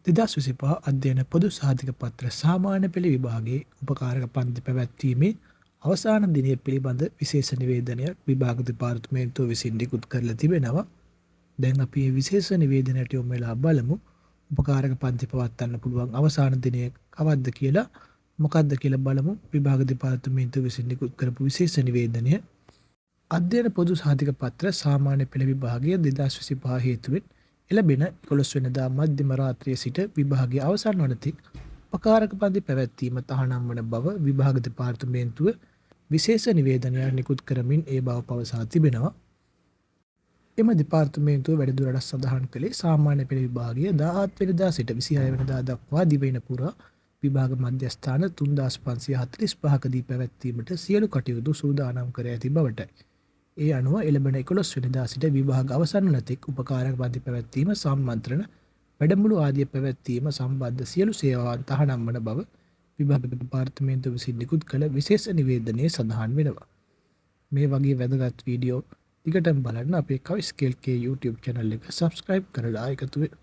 2025 අධ්‍යයන පොදු සහතික පත්‍ර සාමාන්‍ය පෙළ විභාගයේ උපකාරක පන්ති පැවැත්වීමේ අවසාන දිනය පිළිබඳ විශේෂ නිවේදනයක් විභාග දෙපාර්තමේන්තුව විසින් නිකුත් කරලා තිබෙනවා. දැන් අපි මේ විශේෂ නිවේදනයට යොමු වෙලා බලමු. උපකාරක පන්ති පවත්වන්න පුළුවන් අවසාන දිනය කවද්ද කියලා මොකක්ද කියලා බලමු. විභාග දෙපාර්තමේන්තුව විසින් නිකුත් කරපු විශේෂ නිවේදනය. අධ්‍යයන පොදු සහතික පත්‍ර සාමාන්‍ය පෙළ විභාගය 2025 හේතුවෙන් එළඹෙන 11 වෙනිදා මධ්‍යම රාත්‍රියේ සිට විභාගය අවසන් වන තෙක් උපකාරක පන්ති පැවැත්වීම තහනම් වන බව විභාග දෙපාර්තමේන්තුව විශේෂ නිවේදනයක් නිකුත් කරමින් ඒ බව පවසා තිබෙනවා. එම දෙපාර්තමේන්තුව වැඩිදුරටත් සඳහන් කළේ සාමාන්‍ය පෙළ විභාගය 17 වෙනිදා සිට 26 වෙනිදා දක්වා දිවයින පුරා විභාග මධ්‍යස්ථාන 3545 දී පැවැත්වීමට සියලු කටයුතු සූදානම් කර ඇති බවටයි. ඒ අනුව එළඹෙන 11 වෙනිදා සිට විභාග අවසන් වන තෙක් උපකාරක පන්ති පැවැත්වීම සම්මන්ත්‍රණ වැඩමුළු ආදිය පැවැත්වීම සම්බන්ධ සියලු සේවාවන් තහනම් වන බව විභාග දෙපාර්තමේන්තුව විසින් නිකුත් කළ විශේෂ නිවේදනයේ සඳහන් වෙනවා. මේ වගේ වැදගත් වීඩියෝ දිගටම බලන්න අපේ කවි ස්කේල් කේ YouTube channel එක subscribe කරලා එකතු වෙන්න.